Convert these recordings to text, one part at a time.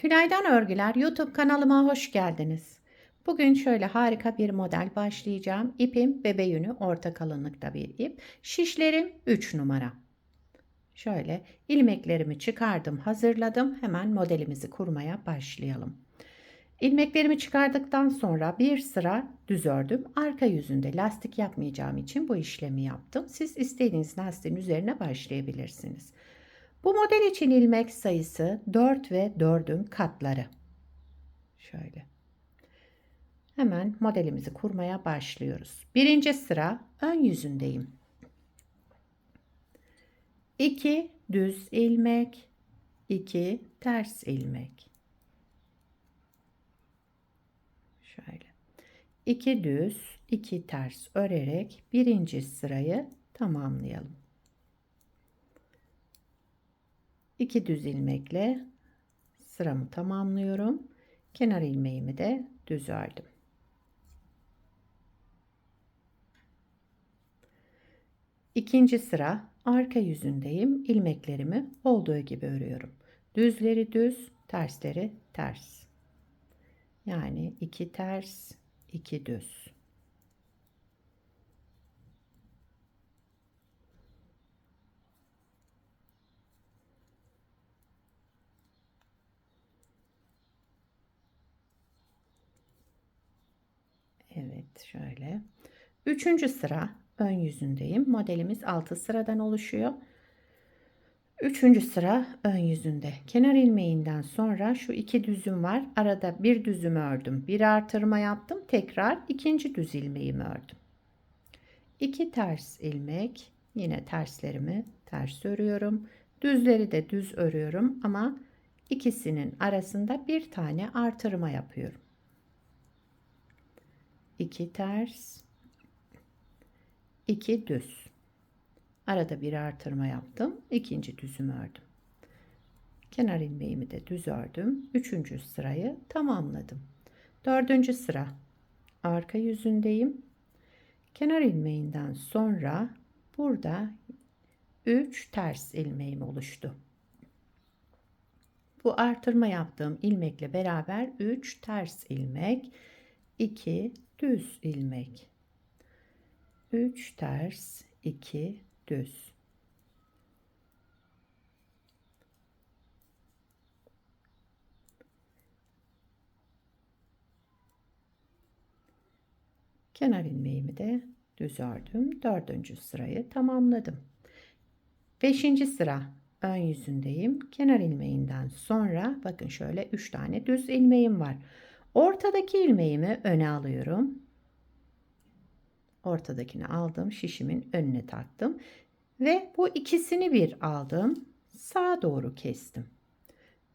Tülay'dan Örgüler YouTube kanalıma hoş geldiniz. Bugün şöyle harika bir model başlayacağım. İpim bebe yünü orta kalınlıkta bir ip. Şişlerim 3 numara. Şöyle ilmeklerimi çıkardım, hazırladım. Hemen modelimizi kurmaya başlayalım. İlmeklerimi çıkardıktan sonra bir sıra düz ördüm. Arka yüzünde lastik yapmayacağım için bu işlemi yaptım. Siz istediğiniz lastiğin üzerine başlayabilirsiniz. Bu model için ilmek sayısı 4 ve 4'ün katları. Şöyle. Hemen modelimizi kurmaya başlıyoruz. Birinci sıra ön yüzündeyim. 2 düz ilmek, 2 ters ilmek. Şöyle. 2 düz, 2 ters örerek birinci sırayı tamamlayalım. 2 düz ilmekle sıramı tamamlıyorum. Kenar ilmeğimi de düz ördüm. İkinci sıra arka yüzündeyim. İlmeklerimi olduğu gibi örüyorum. Düzleri düz, tersleri ters. Yani 2 ters, 2 düz. Evet, şöyle. Üçüncü sıra ön yüzündeyim. Modelimiz 6 sıradan oluşuyor. Üçüncü sıra ön yüzünde. Kenar ilmeğinden sonra şu iki düzüm var. Arada bir düzümü ördüm. Bir artırma yaptım. Tekrar ikinci düz ilmeğimi ördüm. 2 ters ilmek. Yine terslerimi ters örüyorum. Düzleri de düz örüyorum ama ikisinin arasında bir tane artırma yapıyorum. 2 ters, 2 düz. Arada bir artırma yaptım. İkinci düzümü ördüm. Kenar ilmeğimi de düz ördüm. Üçüncü sırayı tamamladım. Dördüncü sıra arka yüzündeyim. Kenar ilmeğinden sonra burada 3 ters ilmeğim oluştu. Bu artırma yaptığım ilmekle beraber 3 ters ilmek, 2 düz ilmek. 3 ters, 2 düz. Kenar ilmeğimi de düz ördüm. Dördüncü sırayı tamamladım. Beşinci sıra ön yüzündeyim. Kenar ilmeğinden sonra bakın şöyle 3 tane düz ilmeğim var. Ortadaki ilmeğimi öne alıyorum. Ortadakini aldım. Şişimin önüne taktım. Ve bu ikisini bir aldım. Sağa doğru kestim.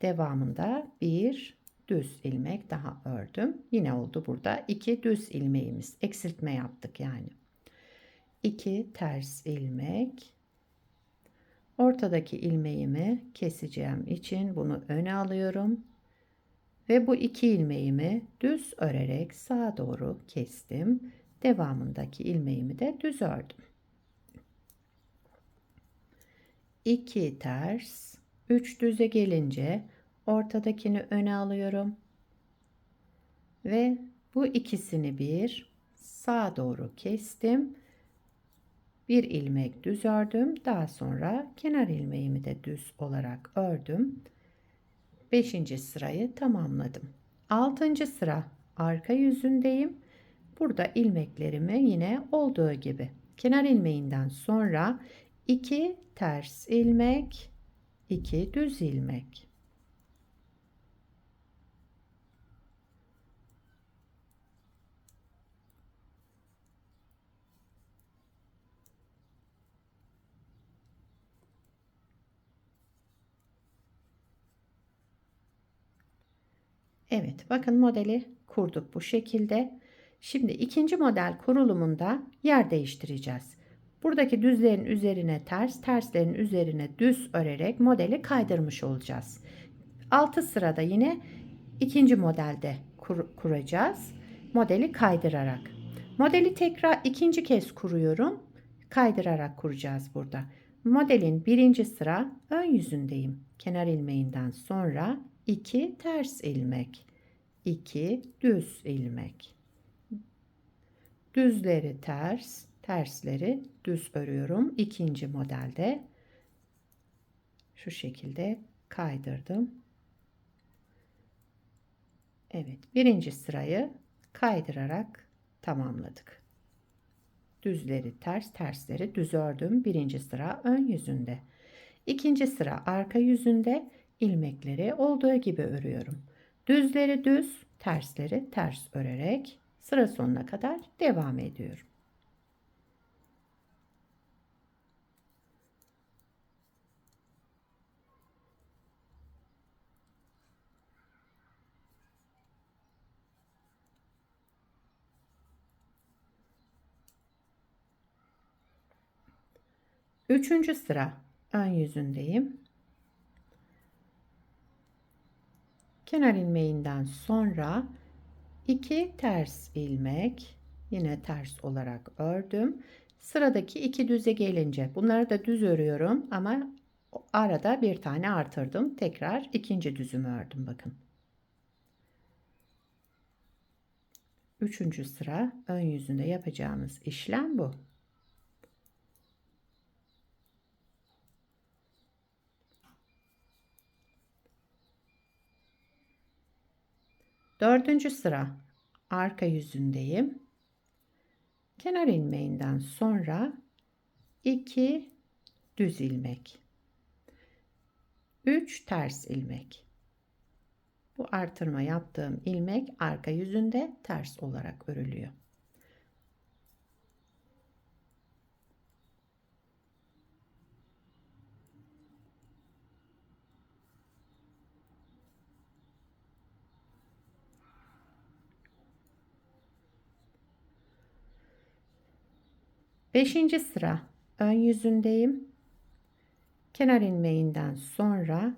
Devamında bir düz ilmek daha ördüm. Yine oldu burada 2 düz ilmeğimiz. Eksiltme yaptık yani. 2 ters ilmek. Ortadaki ilmeğimi keseceğim için bunu öne alıyorum. Ve bu iki ilmeğimi düz örerek sağa doğru kestim. Devamındaki ilmeğimi de düz ördüm. 2 ters, 3 düze gelince ortadakini öne alıyorum. Ve bu ikisini bir sağa doğru kestim. Bir ilmek düz ördüm. Daha sonra kenar ilmeğimi de düz olarak ördüm. 5. sırayı tamamladım. 6. sıra arka yüzündeyim. Burada ilmeklerimi yine olduğu gibi kenar ilmeğinden sonra 2 ters ilmek, 2 düz ilmek. Evet, bakın modeli kurduk bu şekilde. Şimdi ikinci model kurulumunda yer değiştireceğiz. Buradaki düzlerin üzerine ters, terslerin üzerine düz örerek modeli kaydırmış olacağız. 6 sırada yine ikinci modelde kuracağız. Modeli kaydırarak. Modeli tekrar ikinci kez kuruyorum. Kaydırarak kuracağız burada. Modelin birinci sıra ön yüzündeyim. Kenar ilmeğinden sonra 2 ters ilmek, 2 düz ilmek. Düzleri ters, tersleri düz örüyorum. İkinci modelde şu şekilde kaydırdım. Evet, birinci sırayı kaydırarak tamamladık. Düzleri ters, tersleri düz ördüm. Birinci sıra ön yüzünde. İkinci sıra arka yüzünde ilmekleri olduğu gibi örüyorum. Düzleri düz, tersleri ters örerek sıra sonuna kadar devam ediyorum. Üçüncü sıra ön yüzündeyim. Kenar ilmeğinden sonra 2 ters ilmek, yine ters olarak ördüm. Sıradaki 2 düze gelince bunları da düz örüyorum ama arada bir tane artırdım. Tekrar ikinci düzümü ördüm bakın. Üçüncü sıra ön yüzünde yapacağımız işlem bu. Dördüncü sıra arka yüzündeyim. Kenar ilmeğinden sonra 2 düz ilmek, 3 ters ilmek. Bu artırma yaptığım ilmek arka yüzünde ters olarak örülüyor. Beşinci sıra ön yüzündeyim. Kenar ilmeğinden sonra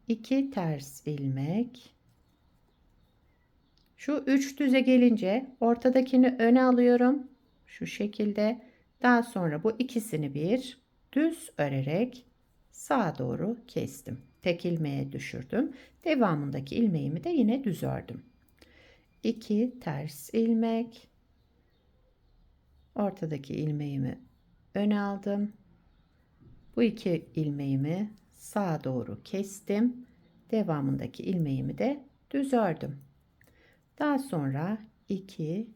2 ters ilmek. Şu 3 düze gelince ortadakini öne alıyorum. Şu şekilde. Daha sonra bu ikisini bir düz örerek sağa doğru kestim. Tek ilmeğe düşürdüm. Devamındaki ilmeğimi de yine düz ördüm. 2 ters ilmek. Ortadaki ilmeğimi öne aldım. Bu iki ilmeğimi sağa doğru kestim. Devamındaki ilmeğimi de düz ördüm. Daha sonra 2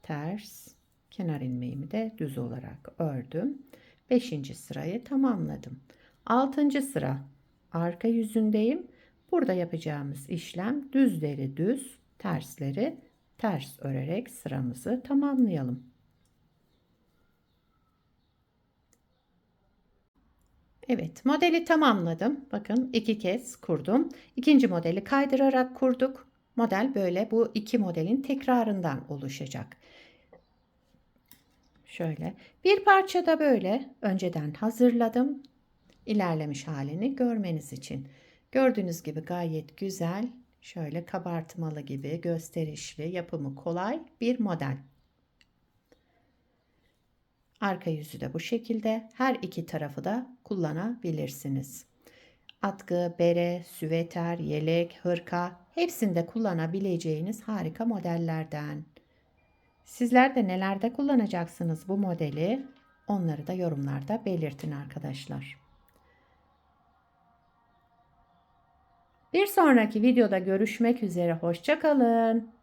ters kenar ilmeğimi de düz olarak ördüm. 5. sırayı tamamladım. 6. sıra arka yüzündeyim. Burada yapacağımız işlem düzleri düz, tersleri ters örerek sıramızı tamamlayalım. Evet, modeli tamamladım. Bakın 2 kez kurdum. İkinci modeli kaydırarak kurduk. Model böyle, bu iki modelin tekrarından oluşacak. Şöyle bir parça da böyle önceden hazırladım. İlerlemiş halini görmeniz için. Gördüğünüz gibi gayet güzel, şöyle kabartmalı gibi gösterişli, yapımı kolay bir model. Arka yüzü de bu şekilde. Her iki tarafı da kullanabilirsiniz. Atkı, bere, süveter, yelek, hırka hepsinde kullanabileceğiniz harika modellerden. Sizler de nelerde kullanacaksınız bu modeli? Onları da yorumlarda belirtin arkadaşlar. Bir sonraki videoda görüşmek üzere. Hoşça kalın.